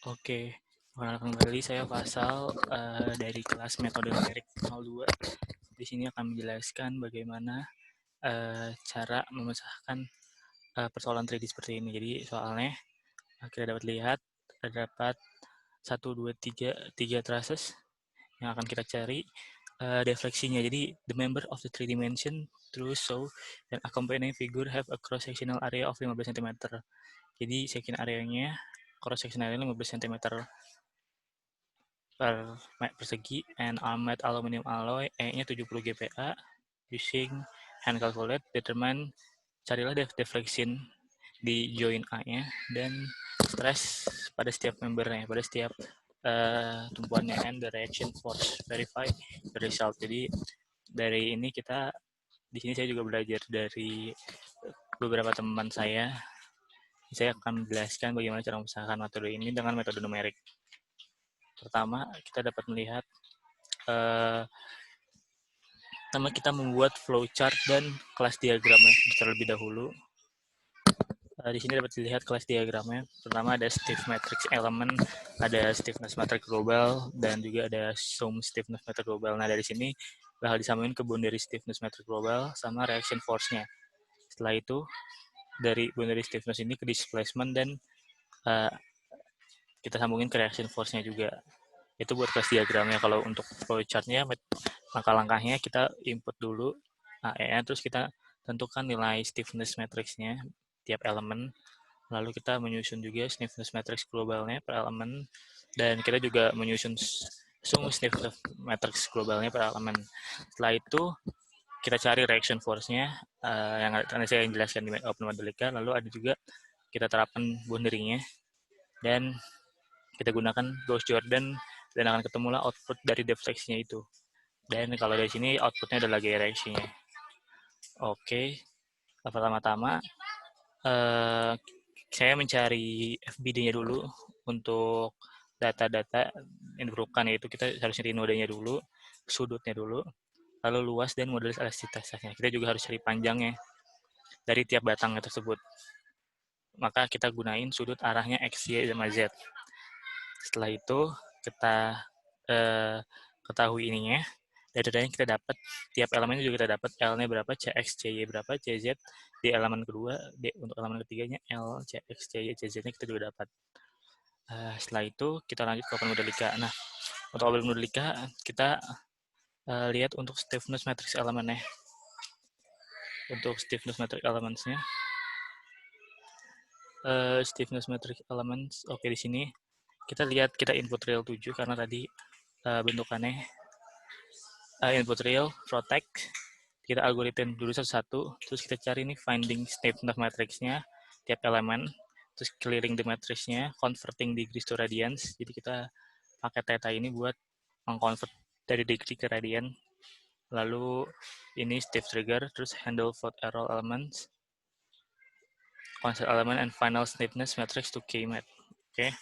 Oke, perkenalkan kembali saya Faisal dari kelas metode numerik 02. Di sini akan menjelaskan bagaimana cara memecahkan persoalan 3D seperti ini. Jadi soalnya kita dapat lihat terdapat 1, 2, 3 traces yang akan kita cari defleksinya. Jadi the member of the 3 dimension through so and accompanying figure have a cross sectional area of 15 cm. Jadi section areanya cross section area 15 cm persegi and armored aluminium alloy E-nya 70 GPa using hand calculate determine carilah deflection di join A-nya dan stress pada setiap membernya, pada setiap tumpuannya, and the reaction force verify the result. Jadi dari ini kita di sini saya juga belajar dari beberapa teman saya. Saya akan menjelaskan bagaimana cara mengusahakan metode ini dengan metode numerik. Pertama, kita dapat melihat kita membuat flowchart dan kelas diagramnya terlebih dahulu. Di sini dapat dilihat kelas diagramnya. Pertama ada stiff matrix element, ada stiffness matrix global, dan juga ada sum stiffness matrix global. Nah dari sini bakal disambungin ke boundary stiffness matrix global sama reaction force-nya. Setelah itu dari boundary stiffness ini ke displacement dan kita sambungin ke reaction force-nya juga. Itu buat kelas diagramnya. Kalau untuk flowchart-nya, langkah-langkahnya kita input dulu AE-nya, terus kita tentukan nilai stiffness matrix-nya tiap elemen, lalu kita menyusun juga stiffness matrix globalnya per elemen, dan kita juga menyusun sum stiffness matrix globalnya per elemen. Setelah itu kita cari reaction force-nya yang tadi saya jelaskan di Open Modelica, lalu ada juga kita terapkan boundary-nya dan kita gunakan Gauss-Jordan dan akan ketemulah output dari defleksinya itu. Dan kalau dari sini outputnya adalah gaya reaksinya. Oke, pertama-tama saya mencari FBD-nya dulu untuk data-data yang diperlukan, yaitu kita harus cari nodenya dulu, sudutnya dulu, lalu luas dan modulus elastisitasnya. Kita juga harus cari panjangnya dari tiap batangnya tersebut. Maka kita gunain sudut arahnya X, Y, dan Z. Setelah itu kita ketahui ininya, dari datanya kita dapat tiap elemennya juga kita dapat L-nya berapa, CX, CY berapa, CZ di elemen kedua, untuk elemen ketiganya L, CX, CY, CZ-nya kita juga dapat. Setelah itu kita lanjut ke Open Modelica. Nah, untuk Open Modelica kita lihat untuk stiffness matrix elemennya. Untuk stiffness matrix elements-nya, stiffness matrix elements, oke di sini kita lihat kita input real 7 karena tadi bentukannya input real, protect, kita algoritma dulu satu-satu, terus kita cari nih finding stiffness matrix-nya tiap elemen, terus clearing the matrix-nya, converting degrees to radians. Jadi kita pakai theta ini buat mengconvert dari degree ke radian. Lalu ini stiff trigger, terus handle fault error elements, constant element, and final stiffness matrix to K-mat. Oke,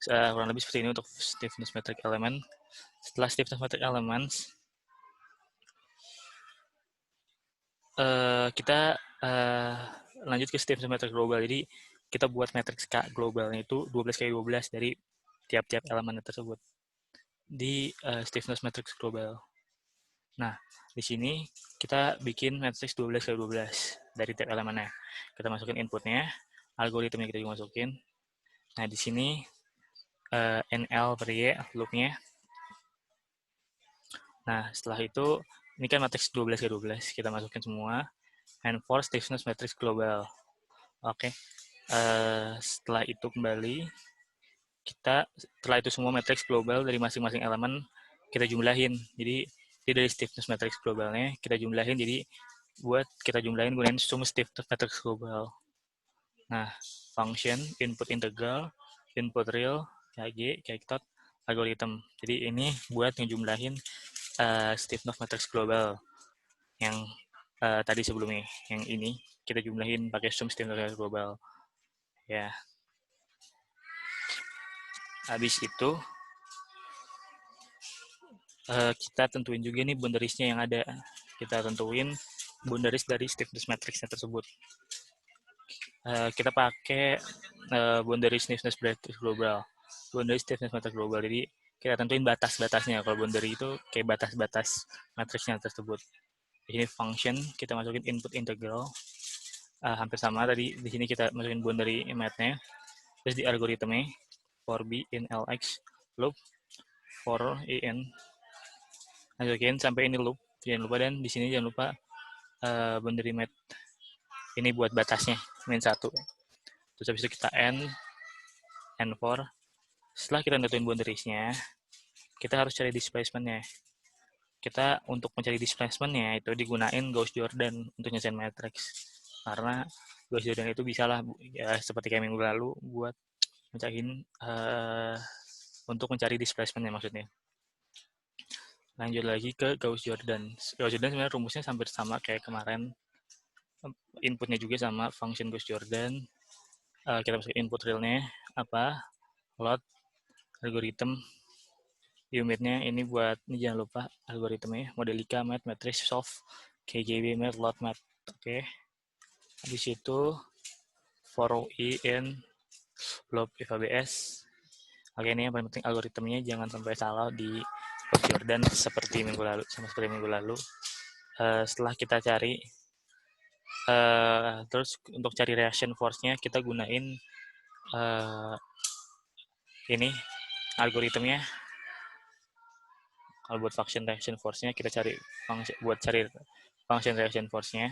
kurang lebih seperti ini untuk stiffness matrix element. Setelah stiffness matrix elements, kita lanjut ke stiffness matrix global. Jadi kita buat matrix K globalnya itu 12 kali 12 dari tiap-tiap elemen tersebut di stiffness matrix global. Nah, di sini kita bikin matrix 12 kali 12 dari tiap elemennya. Kita masukin inputnya, algoritmnya kita juga masukin. Nah, di sini NL per Y loopnya. Nah, setelah itu ini kan matrix 12 kali 12, kita masukin semua. And for stiffness matrix global. Oke. Setelah itu kembali setelah itu semua matrix global dari masing-masing elemen kita jumlahin. Jadi dari stiffness matrix globalnya kita jumlahin, jadi buat kita jumlahin gunain sum stiffness matrix global. Nah, function input integral, input real, KG, KT, algorithm. Jadi ini buat ngejumlahin stiffness matrix global yang tadi sebelumnya, yang ini kita jumlahin pakai sum stiffness matrix global. Ya. Habis itu kita tentuin juga nih boundariesnya yang ada. Kita tentuin boundaries dari stiffness matrixnya tersebut. Kita pakai boundary stiffness matrix global. boundary stiffness matrix global. Jadi kita tentuin batas-batasnya. Kalau boundary itu kayak batas-batas matriksnya tersebut. Di sini function kita masukin input integral, hampir sama tadi. Di sini kita masukin boundary math-nya. Terus di algoritmnya for b in lx loop for in, masukin sampai ini loop, jangan lupa. Dan di sini jangan lupa boundary math ini buat batasnya -1. Terus habis itu kita n4. Setelah kita nentuin boundariesnya, kita harus cari displacement-nya. Kita untuk mencari displacement-nya itu digunain Gauss-Jordan untuk nyelesain matrix. Karena Gauss-Jordan itu bisa lah, ya, seperti kayak minggu lalu, buat mecahin untuk mencari displacement-nya maksudnya. Lanjut lagi ke Gauss-Jordan. Gauss-Jordan sebenarnya rumusnya hampir sama kayak kemarin. Inputnya juga sama, function Gauss-Jordan. Kita masuk input realnya apa, load, algorithm, unitnya ini buat, ini jangan lupa algoritmnya, Modelica, Math, Matrix, Solve, KGB, Math, Load, Math. Oke. Habis itu for i in loop if ABS. Oke, ini yang paling penting algoritmnya jangan sampai salah di Jordan seperti minggu lalu, sama seperti minggu lalu. Setelah kita cari, terus untuk cari reaction force-nya kita gunain ini algoritmnya. Kalau buat function reaction force-nya kita cari function reaction force-nya.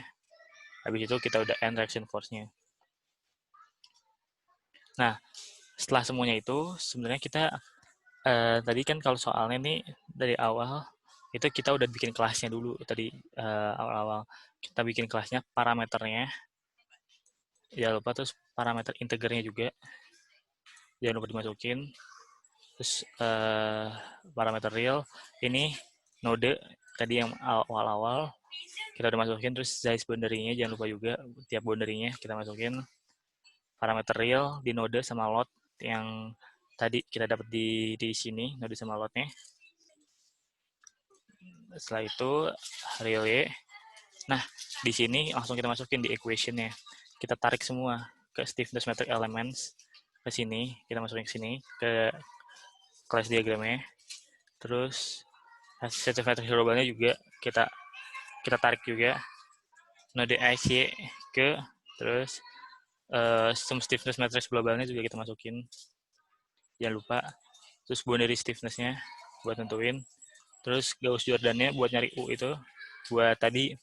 Habis itu kita udah end reaction force-nya. Nah, setelah semuanya itu sebenarnya kita tadi kan kalau soalnya nih dari awal itu kita udah bikin kelasnya dulu tadi, awal-awal kita bikin kelasnya, parameternya jangan lupa, terus parameter integernya juga jangan lupa dimasukin, terus parameter real ini node tadi yang awal-awal kita udah masukin, terus size boundary-nya jangan lupa juga, tiap boundary-nya kita masukin, parameter real di node sama load yang tadi kita dapat di sini, node sama load-nya. Setelah itu relay. Nah, di sini langsung kita masukin di equation-nya. Kita tarik semua ke stiffness metric elements ke sini, kita masukin ke sini ke class diagramnya. Terus stiffness metric globalnya juga kita tarik juga node IC ke, terus some stiffness matrix globalnya juga kita masukin. Jangan lupa. Terus boundary stiffness-nya buat tentuin. Terus Gauss-Jordan-nya buat nyari U itu. Buat tadi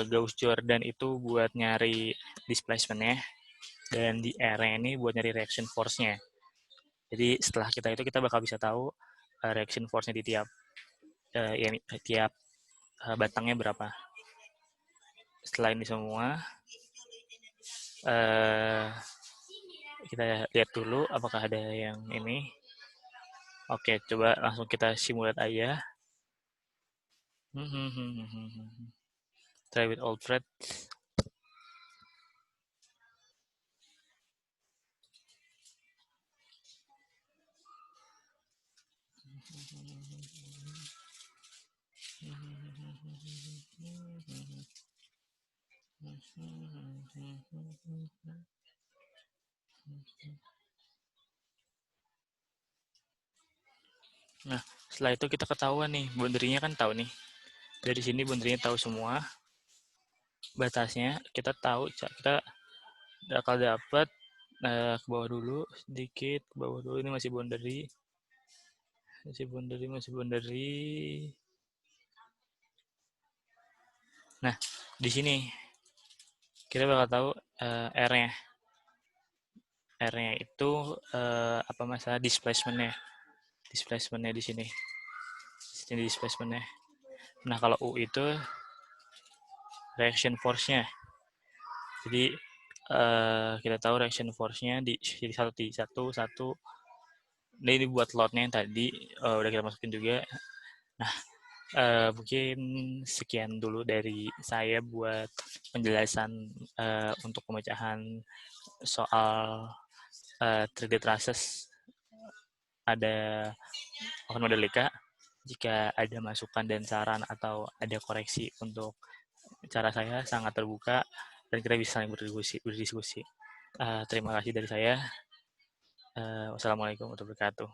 Gauss-Jordan itu buat nyari displacement-nya. Dan di R-nya ini buat nyari reaction force-nya. Jadi setelah kita bakal bisa tahu reaction force-nya di tiap batangnya berapa. Setelah ini semua, kita lihat dulu apakah ada yang ini. Oke, coba langsung kita simulate aja. Try with all threads. Nah, setelah itu kita ketahuan nih, boundary-nya kan tahu nih. Dari sini boundary-nya tahu semua. Batasnya kita tahu, kita bakal dapat ke bawah dulu sedikit, ke bawah dulu, ini masih boundary. Nah, di sini kita bakal tahu R-nya. R-nya itu apa masalah displacement-nya. Displacement-nya di sini. Ini displacement-nya. Nah, kalau U itu reaction force-nya. Jadi kita tahu reaction force-nya di satu. Ini buat load-nya yang tadi udah kita masukin juga. Nah, mungkin sekian dulu dari saya buat penjelasan untuk pemecahan soal 3D traces ada Open Modelica. Jika ada masukan dan saran atau ada koreksi untuk cara saya, sangat terbuka dan kita bisa saling berdiskusi. Terima kasih dari saya. Wassalamualaikum warahmatullahi wabarakatuh.